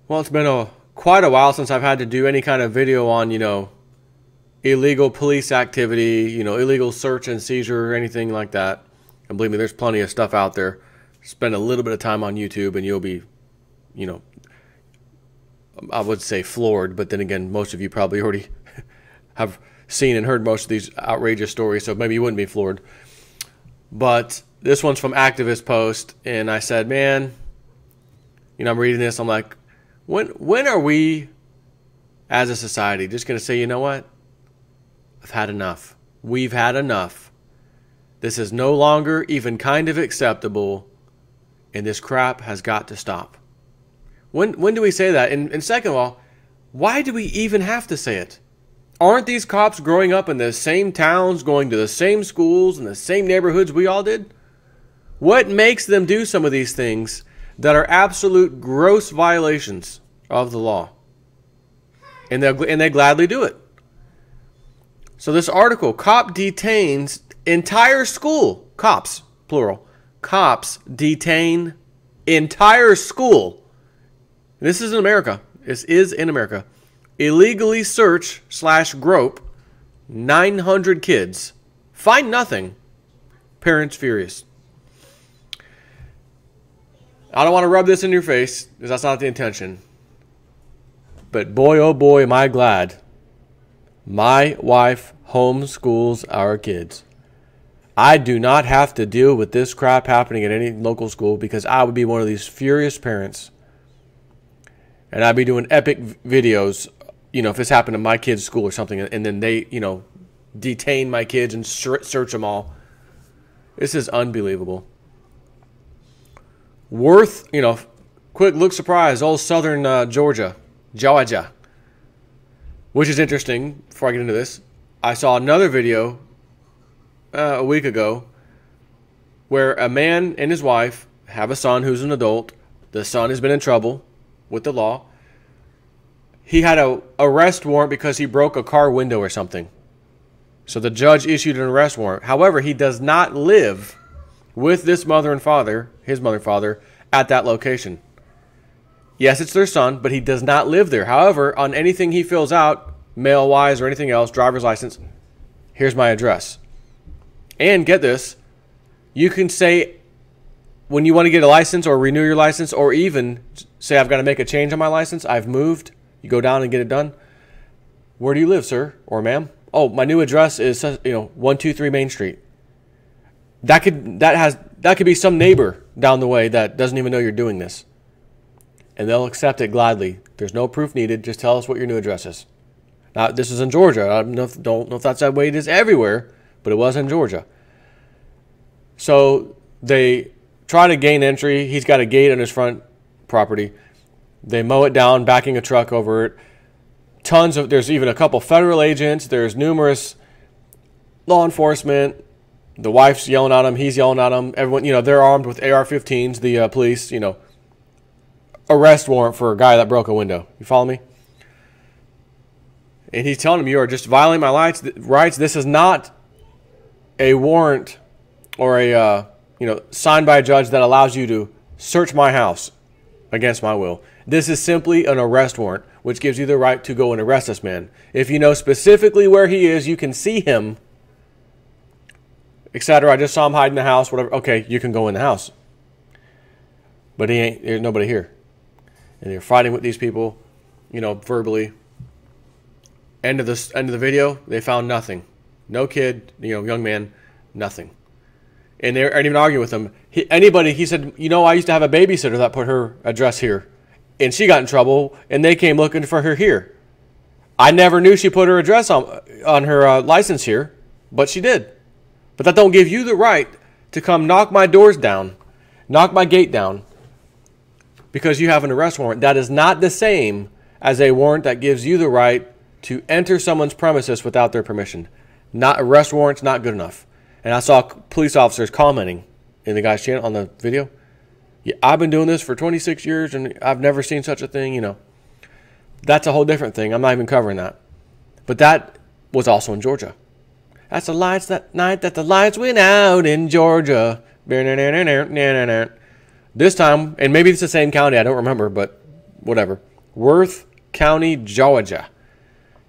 Well, it's been quite a while since I've had to do any kind of video on, illegal police activity, illegal search and seizure or anything like that. And believe me, there's plenty of stuff out there. Spend a little bit of time on YouTube and you'll be, I would say floored, but then again, most of you probably already have seen and heard most of these outrageous stories, so maybe you wouldn't be floored. But this one's from Activist Post, and I said, man, I'm reading this, I'm like, when are we, as a society, just going to say, you know what? I've had enough. We've had enough. This is no longer even kind of acceptable, and this crap has got to stop. When do we say that? And second of all, why do we even have to say it? Aren't these cops growing up in the same towns, going to the same schools, in the same neighborhoods we all did? What makes them do some of these things that are absolute gross violations of the law? And they gladly do it. So this article, cop detains entire school. Cops, plural. Cops detain entire school. This is in America. This is in America. Illegally search/grope 900 kids. Find nothing. Parents furious. I don't want to rub this in your face, because that's not the intention. But boy, oh boy, am I glad my wife homeschools our kids. I do not have to deal with this crap happening at any local school, because I would be one of these furious parents. And I'd be doing epic videos, if this happened to my kid's school or something, and then they, detain my kids and search them all. This is unbelievable. Worth, quick look surprise, old southern Georgia, which is interesting. Before I get into this, I saw another video a week ago where a man and his wife have a son who's an adult. The son has been in trouble with the law. He had an arrest warrant because he broke a car window or something. So the judge issued an arrest warrant. However, he does not live with this mother and father, his mother and father, at that location. Yes, it's their son, but he does not live there. However, on anything he fills out, mail-wise or anything else, driver's license, here's my address. And get this, you can say when you want to get a license or renew your license, or even say I've got to make a change on my license, I've moved, you go down and get it done. Where do you live, sir or ma'am? Oh, my new address is 123 Main Street. That could be some neighbor down the way that doesn't even know you're doing this. And they'll accept it gladly. There's no proof needed. Just tell us what your new address is. Now, this is in Georgia. I don't know if that's that way it is everywhere, but it was in Georgia. So they try to gain entry. He's got a gate on his front property. They mow it down, backing a truck over it. There's even a couple federal agents. There's numerous law enforcement. The wife's yelling at him. He's yelling at him. Everyone, they're armed with AR-15s. The police, arrest warrant for a guy that broke a window. You follow me? And he's telling him, you are just violating my rights. This is not a warrant or a, signed by a judge that allows you to search my house against my will. This is simply an arrest warrant, which gives you the right to go and arrest this man. If you know specifically where he is, you can see him, etc. I just saw him hide in the house, whatever. Okay, you can go in the house. But there's nobody here. And they're fighting with these people, verbally. End of the video, they found nothing. No kid, young man, nothing. And they aren't even arguing with him. He said, I used to have a babysitter that put her address here. And she got in trouble, and they came looking for her here. I never knew she put her address on her license here, but she did. But that don't give you the right to come knock my doors down, knock my gate down, because you have an arrest warrant. That is not the same as a warrant that gives you the right to enter someone's premises without their permission. Not arrest warrants, not good enough. And I saw police officers commenting in the guy's channel on the video. Yeah, I've been doing this for 26 years and I've never seen such a thing, That's a whole different thing. I'm not even covering that. But that was also in Georgia. That's the lights that night that the lights went out in Georgia. This time, and maybe it's the same county, I don't remember, but whatever. Worth County, Georgia.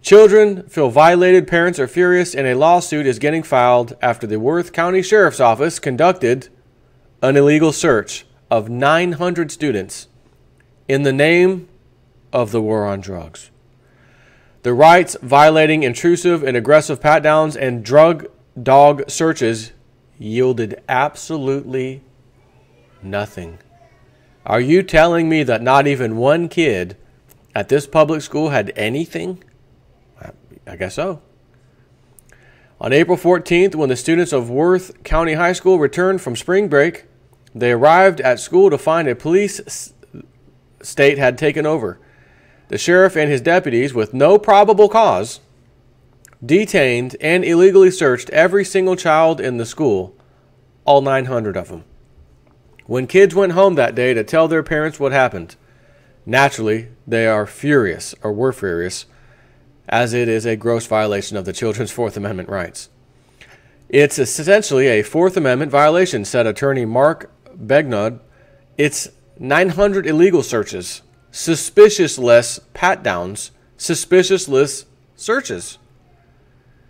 Children feel violated, parents are furious, and a lawsuit is getting filed after the Worth County Sheriff's Office conducted an illegal search of 900 students in the name of the war on drugs. The rights violating intrusive and aggressive pat-downs and drug dog searches yielded absolutely nothing. Are you telling me that not even one kid at this public school had anything? I guess so. On April 14th, when the students of Worth County High School returned from spring break, they arrived at school to find a police state had taken over. The sheriff and his deputies, with no probable cause, detained and illegally searched every single child in the school, all 900 of them. When kids went home that day to tell their parents what happened, naturally, they are furious, or were furious, as it is a gross violation of the children's Fourth Amendment rights. It's essentially a Fourth Amendment violation, said attorney Mark Begnaud. It's 900 illegal searches, suspicious-less pat-downs, suspicious-less searches.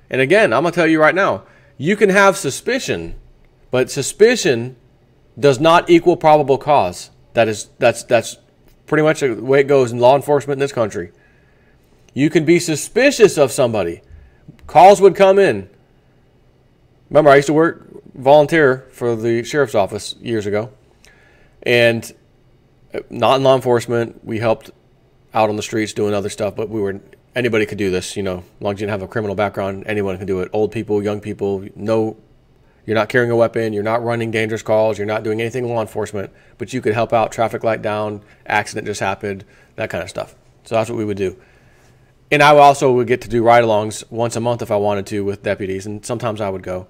And again, I'm going to tell you right now, you can have suspicion, but suspicion does not equal probable cause. That's pretty much the way it goes in law enforcement in this country. You can be suspicious of somebody. Calls would come in. Remember, I used to volunteer for the sheriff's office years ago. And not in law enforcement. We helped out on the streets doing other stuff, but anybody could do this, as long as you didn't have a criminal background, anyone can do it. Old people, young people, no, you're not carrying a weapon, you're not running dangerous calls, you're not doing anything law enforcement, but you could help out, traffic light down, accident just happened, that kind of stuff. So that's what we would do. And I also would get to do ride-alongs once a month if I wanted to with deputies, and sometimes I would go.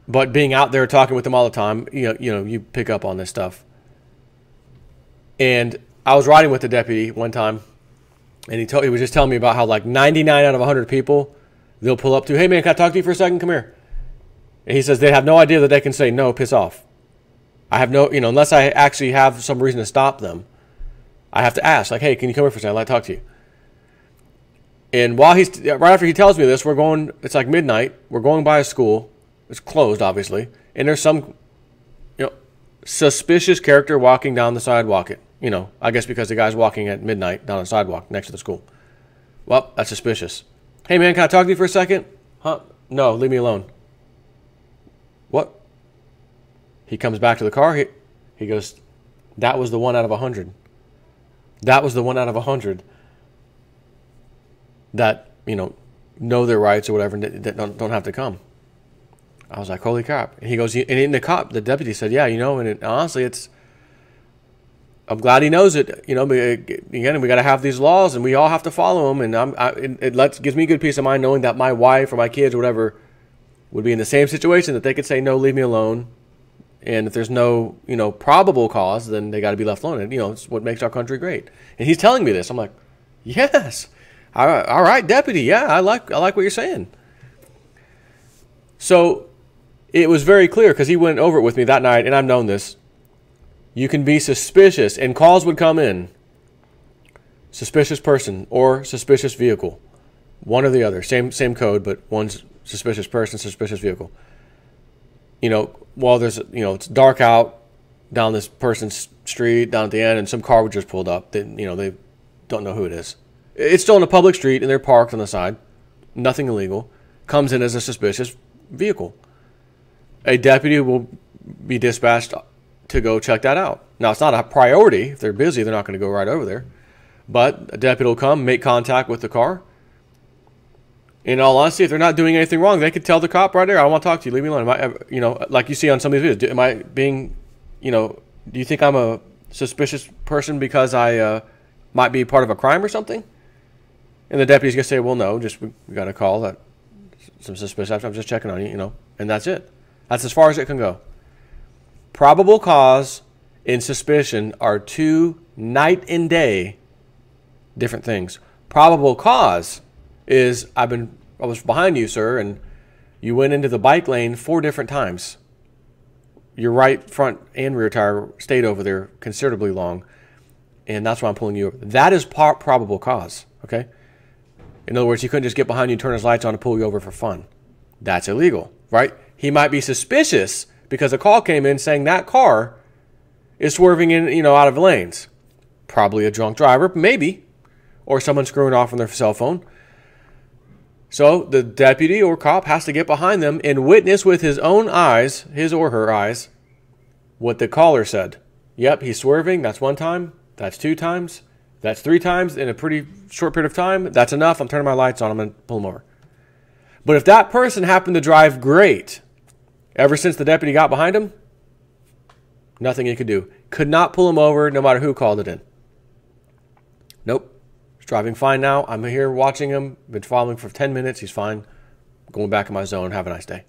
But being out there talking with them all the time, you pick up on this stuff. And I was riding with the deputy one time, and he was just telling me about how like 99 out of 100 people, they'll pull up to, hey man, can I talk to you for a second? Come here. And he says they have no idea that they can say no, piss off. I have no, unless I actually have some reason to stop them, I have to ask, like, hey, can you come here for a second? I'd like to talk to you. And right after he tells me this, it's like midnight, we're going by a school, it's closed obviously, and there's some, suspicious character walking down the sidewalk. I guess because the guy's walking at midnight down the sidewalk next to the school. Well, that's suspicious. Hey man, can I talk to you for a second? Huh? No, leave me alone. What? He comes back to the car. He goes, that was the 1 out of 100. That was the 1 out of 100 that, know their rights or whatever, and that don't have to come. I was like, holy crap. And he goes, and the deputy said, yeah, and honestly, I'm glad he knows it. Again, we got to have these laws, and we all have to follow them. And it gives me good peace of mind knowing that my wife or my kids or whatever would be in the same situation, that they could say, no, leave me alone. And if there's no, probable cause, then they got to be left alone. And, it's what makes our country great. And he's telling me this. I'm like, yes. All right, deputy. Yeah, I like what you're saying. So it was very clear because he went over it with me that night, and I've known this. You can be suspicious, and calls would come in. Suspicious person or suspicious vehicle. One or the other. Same code, but one's suspicious person, suspicious vehicle. While there's, it's dark out down this person's street, down at the end, and some car would just pulled up. They don't know who it is. It's still on a public street, and they're parked on the side. Nothing illegal. Comes in as a suspicious vehicle. A deputy will be dispatched to go check that out. Now, it's not a priority. If they're busy, they're not going to go right over there. But a deputy will come, make contact with the car. In all honesty, if they're not doing anything wrong, they could tell the cop right there, I don't want to talk to you, leave me alone. Like you see on some of these videos, am I being, do you think I'm a suspicious person because I might be part of a crime or something? And the deputy's going to say, well, no, just we got a call that some suspicious, I'm just checking on you, and that's it. That's as far as it can go. Probable cause and suspicion are two night and day different things. Probable cause is I was behind you, sir, and you went into the bike lane 4 different times. Your right front and rear tire stayed over there considerably long. and that's why I'm pulling you over. That is probable cause, okay? In other words, he couldn't just get behind you and turn his lights on and pull you over for fun. That's illegal, right? He might be suspicious because a call came in saying that car is swerving in, out of lanes. Probably a drunk driver, maybe, or someone screwing off on their cell phone. So the deputy or cop has to get behind them and witness with his own eyes, his or her eyes, what the caller said. Yep, he's swerving. That's one time. That's two times. That's three times in a pretty short period of time. That's enough. I'm turning my lights on. I'm going to pull him over. But if that person happened to drive great ever since the deputy got behind him, nothing he could do. Could not pull him over no matter who called it in. Nope. He's driving fine now. I'm here watching him. Been following for 10 minutes. He's fine. Going back in my zone. Have a nice day.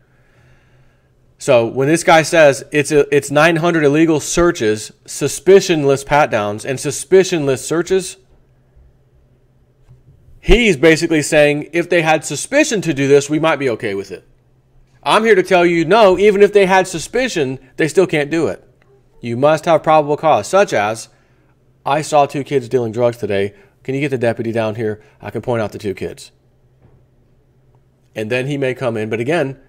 So when this guy says it's 900 illegal searches, suspicionless pat-downs, and suspicionless searches, he's basically saying if they had suspicion to do this, we might be okay with it. I'm here to tell you, no, even if they had suspicion, they still can't do it. You must have probable cause, such as, I saw 2 kids dealing drugs today. Can you get the deputy down here? I can point out the 2 kids. And then he may come in, but again,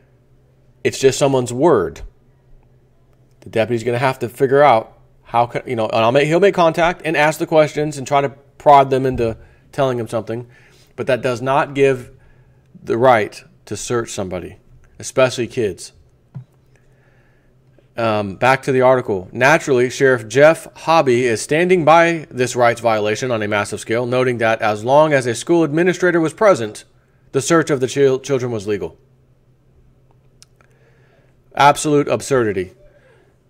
it's just someone's word. The deputy's going to have to figure out how, and he'll make contact and ask the questions and try to prod them into telling him something. But that does not give the right to search somebody, especially kids. Back to the article. Naturally, Sheriff Jeff Hobby is standing by this rights violation on a massive scale, noting that as long as a school administrator was present, the search of the children was legal. Absolute absurdity.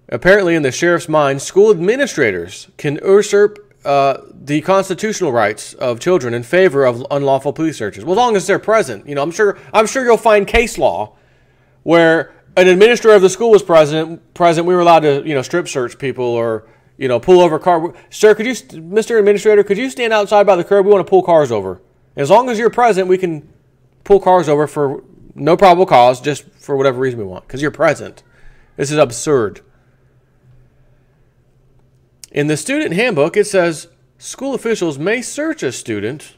Apparently, in the sheriff's mind, school administrators can usurp the constitutional rights of children in favor of unlawful police searches. Well, as long as they're present, I'm sure you'll find case law where an administrator of the school was present. We were allowed to, strip search people or, pull over a car. Sir, Mr. Administrator, could you stand outside by the curb? We want to pull cars over. As long as you're present, we can pull cars over for no probable cause, just for whatever reason we want, because you're present. This is absurd. In the student handbook, it says school officials may search a student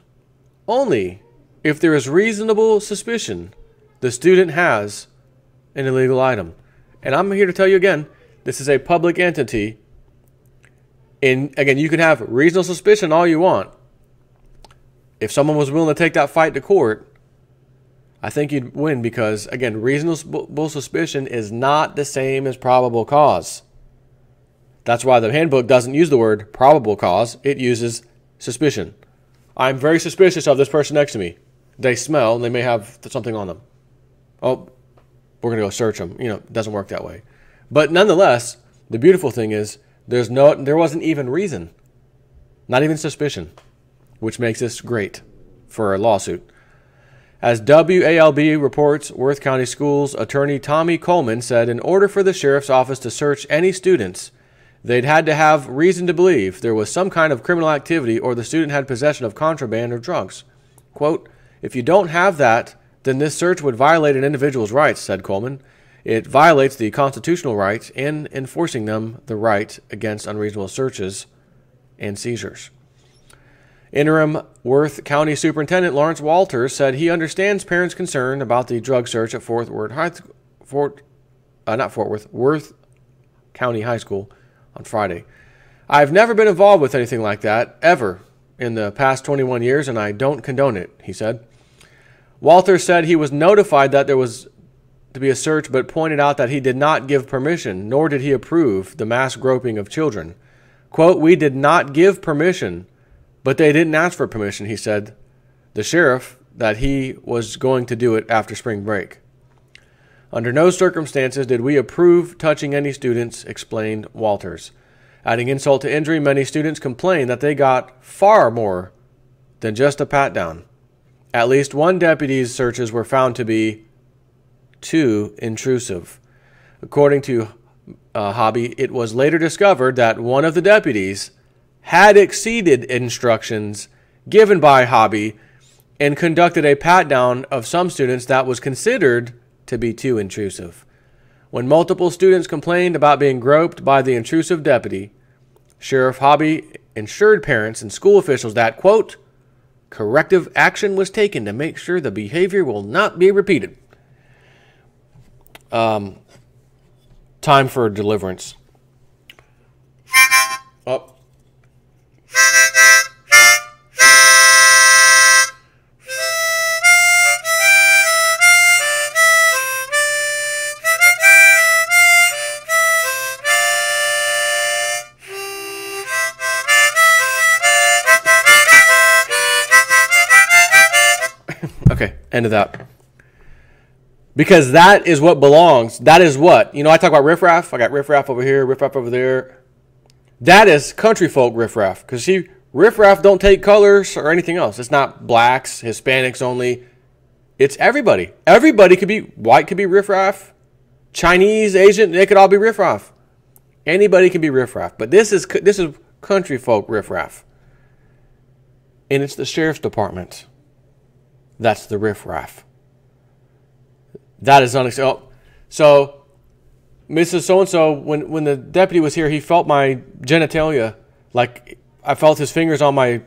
only if there is reasonable suspicion the student has an illegal item. And I'm here to tell you again, this is a public entity. And again, you can have reasonable suspicion all you want. If someone was willing to take that fight to court, I think you'd win because, again, reasonable suspicion is not the same as probable cause. That's why the handbook doesn't use the word probable cause. It uses suspicion. I'm very suspicious of this person next to me. They smell and they may have something on them. Oh, we're going to go search them. It doesn't work that way. But nonetheless, the beautiful thing is there wasn't even reason. Not even suspicion, which makes this great for a lawsuit. As WALB reports, Worth County Schools attorney Tommy Coleman said in order for the sheriff's office to search any students, they'd had to have reason to believe there was some kind of criminal activity or the student had possession of contraband or drugs. Quote, if you don't have that, then this search would violate an individual's rights, said Coleman. It violates the constitutional rights in enforcing them the right against unreasonable searches and seizures. Interim Worth County Superintendent Lawrence Walters said he understands parents' concern about the drug search at Worth County High School on Friday. I've never been involved with anything like that, ever, in the past 21 years, and I don't condone it, he said. Walters said he was notified that there was to be a search, but pointed out that he did not give permission, nor did he approve the mass groping of children. Quote, we did not give permission, but they didn't ask for permission, he said. The sheriff that he was going to do it after spring break. Under no circumstances did we approve touching any students, explained Walters. Adding insult to injury, many students complained that they got far more than just a pat-down. At least one deputy's searches were found to be too intrusive. According to Hobby, it was later discovered that one of the deputies had exceeded instructions given by Hobby and conducted a pat-down of some students that was considered to be too intrusive. When multiple students complained about being groped by the intrusive deputy, Sheriff Hobby ensured parents and school officials that, quote, corrective action was taken to make sure the behavior will not be repeated. Time for deliverance. Oh. Okay, end of that. Because that is what belongs. That is what. You know, I talk about riffraff. I got riffraff over here, riffraff over there. That is country folk riffraff. Because see, riffraff don't take colors or anything else. It's not blacks, Hispanics only. It's everybody. Everybody could be, white could be riffraff. Chinese, Asian, they could all be riffraff. Anybody can be riffraff. But this is country folk riffraff. And it's the sheriff's department. That's the riffraff. That is unacceptable. So, Mrs. So-and-so, when the deputy was here, he felt my genitalia. Like, I felt his fingers on my,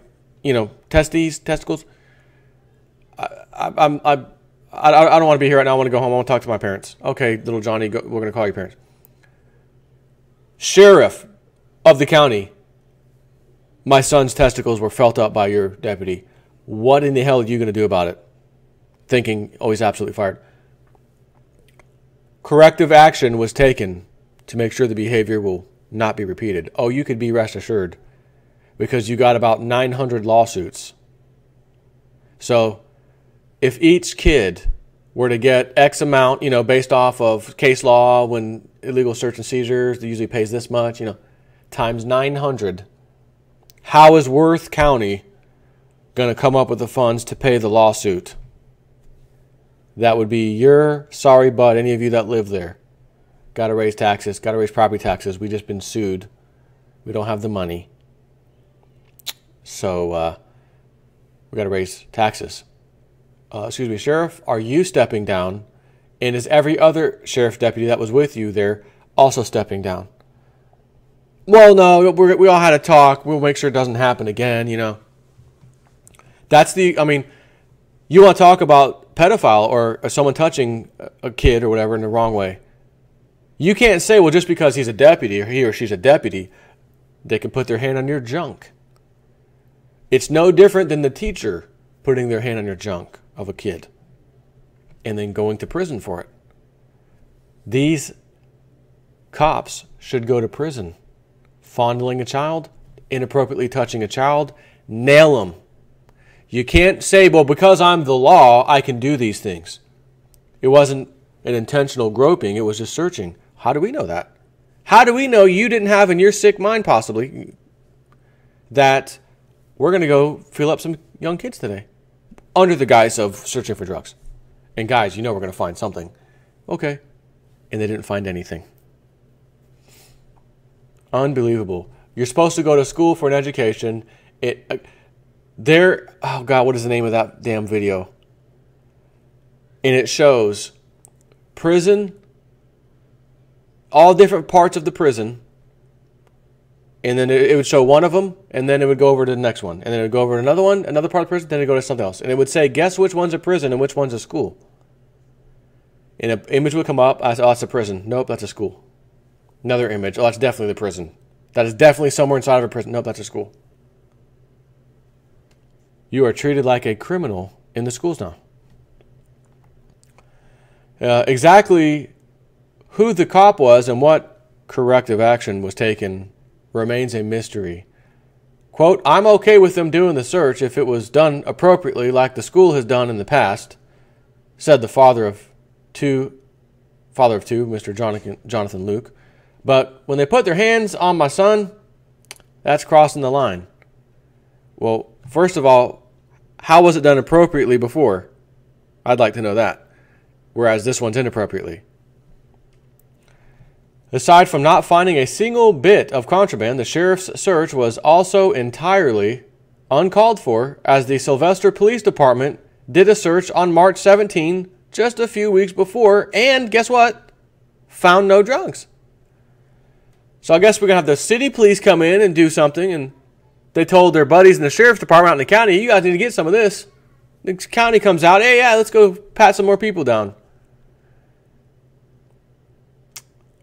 testicles. I don't want to be here right now. I want to go home. I want to talk to my parents. Okay, little Johnny, we're going to call your parents. Sheriff of the county, my son's testicles were felt up by your deputy. What in the hell are you going to do about it? Thinking, oh, he's absolutely fired. Corrective action was taken to make sure the behavior will not be repeated. Oh, you could be rest assured because you got about 900 lawsuits. So if each kid were to get X amount, based off of case law, when illegal search and seizures, it usually pays this much, times 900, how is Worth County going to come up with the funds to pay the lawsuit? That would be your sorry butt, any of you that live there. Got to raise taxes, got to raise property taxes. We just been sued. We don't have the money. So we got to raise taxes. Excuse me, Sheriff, are you stepping down? And is every other sheriff deputy that was with you there also stepping down? Well, no, we all had a talk. We'll make sure it doesn't happen again, That's you want to talk about pedophile or someone touching a kid or whatever in the wrong way. You can't say, well, just because he's a deputy or he or she's a deputy, they can put their hand on your junk. It's no different than the teacher putting their hand on your junk of a kid and then going to prison for it. These cops should go to prison. Fondling a child, inappropriately touching a child, nail them. You can't say, well, because I'm the law, I can do these things. It wasn't an intentional groping. It was just searching. How do we know that? How do we know you didn't have in your sick mind, possibly, that we're going to go fill up some young kids today under the guise of searching for drugs? And guys, we're going to find something. Okay. And they didn't find anything. Unbelievable. You're supposed to go to school for an education. Oh God, what is the name of that damn video? And it shows prison, all different parts of the prison, and then it would show one of them, and then it would go over to the next one, and then it would go over to another one, another part of the prison, then it would go to something else. And it would say, guess which one's a prison and which one's a school? And an image would come up. I said, oh, that's a prison. Nope, that's a school. Another image. Oh, that's definitely the prison. That is definitely somewhere inside of a prison. Nope, that's a school. You are treated like a criminal in the schools now. Exactly who the cop was and what corrective action was taken remains a mystery. Quote, I'm okay with them doing the search if it was done appropriately like the school has done in the past, said the father of two, Mr. Jonathan Luke. But when they put their hands on my son, that's crossing the line. Well, first of all, how was it done appropriately before? I'd like to know that. Whereas this one's inappropriately. Aside from not finding a single bit of contraband, the sheriff's search was also entirely uncalled for, as the Sylvester Police Department did a search on March 17, just a few weeks before, and guess what? Found no drugs. So I guess we're going to have the city police come in and do something, and they told their buddies in the sheriff's department out in the county, you guys need to get some of this. The county comes out, hey, yeah, let's go pat some more people down.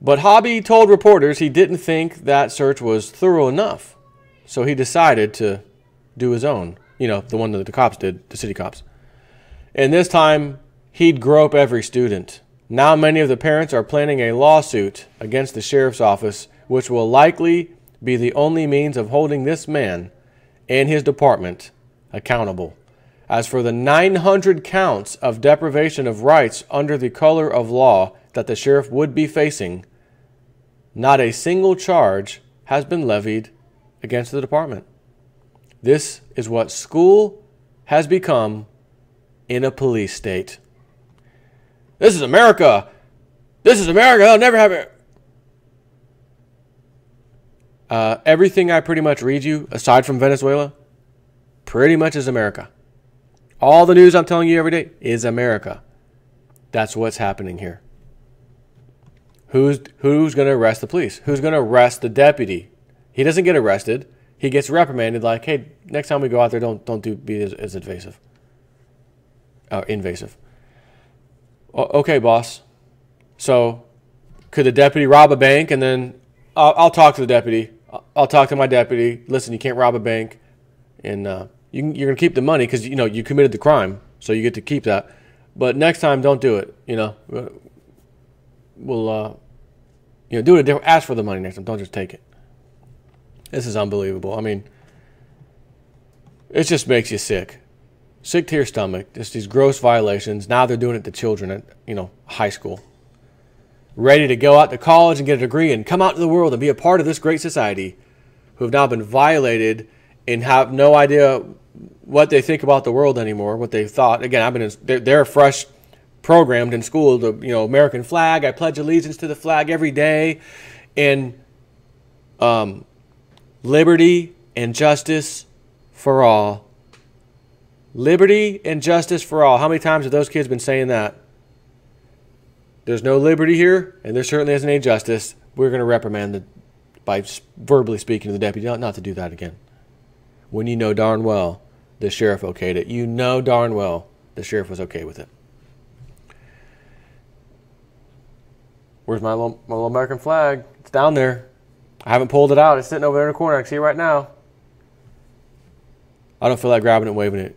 But Hobby told reporters he didn't think that search was thorough enough. So he decided to do his own. You know, the one that the cops did, the city cops. And this time, he'd grope every student. Now many of the parents are planning a lawsuit against the sheriff's office, which will likely be the only means of holding this man and his department accountable. As for the 900 counts of deprivation of rights under the color of law that the sheriff would be facing, not a single charge has been levied against the department. This is what school has become in a police state. This is America. This is America. I'll never have it. Everything I pretty much read you, aside from Venezuela, pretty much is America. All the news I'm telling you every day is America. That's what's happening here. Who's going to arrest the police? Who's going to arrest the deputy? He doesn't get arrested. He gets reprimanded like, hey, next time we go out there, don't be as invasive. Invasive. Okay, boss. So could the deputy rob a bank and then I'll talk to the deputy. I'll talk to my deputy. Listen, you can't rob a bank, and you're going to keep the money because you committed the crime, so you get to keep that. But next time, don't do it. We'll do it. Ask for the money next time. Don't just take it. This is unbelievable. I mean, it just makes you sick to your stomach. Just these gross violations. Now they're doing it to children at high school, ready to go out to college and get a degree and come out to the world and be a part of this great society, who have now been violated and have no idea what they think about the world anymore, what they thought. Again, they're fresh programmed in school, the American flag. I pledge allegiance to the flag every day, and liberty and justice for all. Liberty and justice for all. How many times have those kids been saying that? There's no liberty here, and there certainly isn't any justice. We're going to reprimand by verbally speaking to the deputy not to do that again. When you know darn well the sheriff okayed it. You know darn well the sheriff was okay with it. Where's my little American flag? It's down there. I haven't pulled it out. It's sitting over there in the corner. I can see it right now. I don't feel like grabbing it and waving it.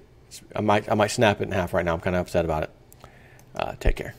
I might snap it in half right now. I'm kind of upset about it. Take care.